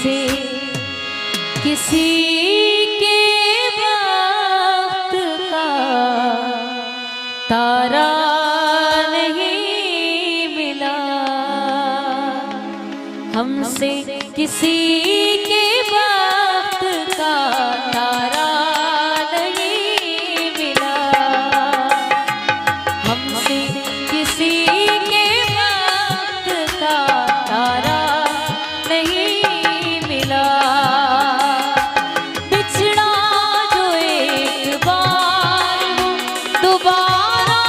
हमसे किसी के वक्त का तारा नहीं मिला, हमसे किसी के वक्त का तारा नहीं मिला, हमसे किसी के वक्त का तारा नहीं मिला। बिछड़ा जो एक बार वो दोबारा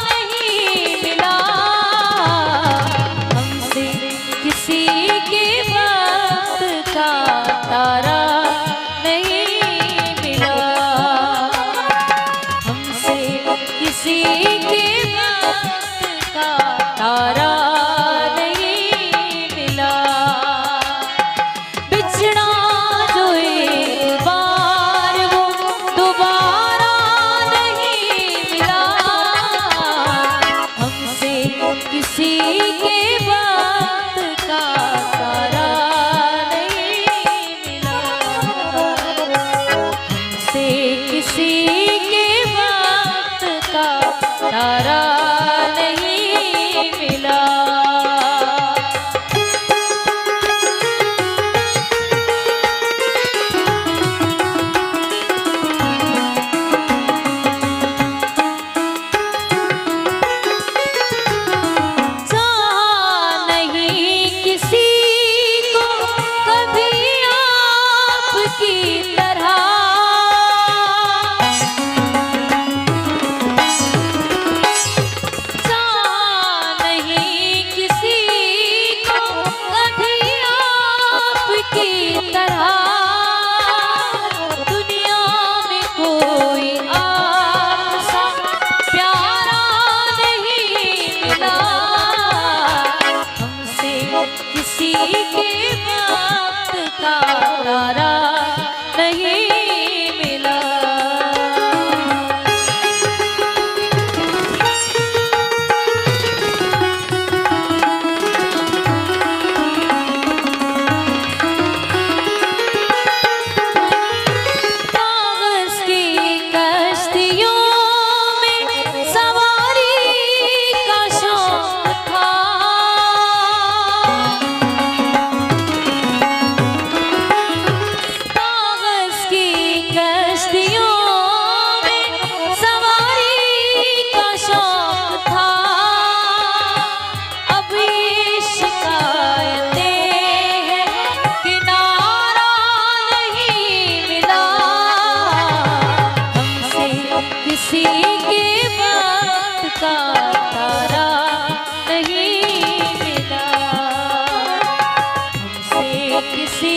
नहीं मिला, हमसे किसी के वक्त का तारा नहीं मिला, हमसे किसी के वक्त का तारा नहीं मिला। बिछड़ा जो एक बार वो दोबारा नहीं मिला, हमसे किसी के वक्त का तारा नहीं मिला, हमसे किसी के वक्त का तारा नहीं मिला। किसी के वक्त का तारा नहीं मिला। कागज की कश्तियों में सवारी का शौक था, किसी के वक्त का तारा नहीं मिला, हमसे किसी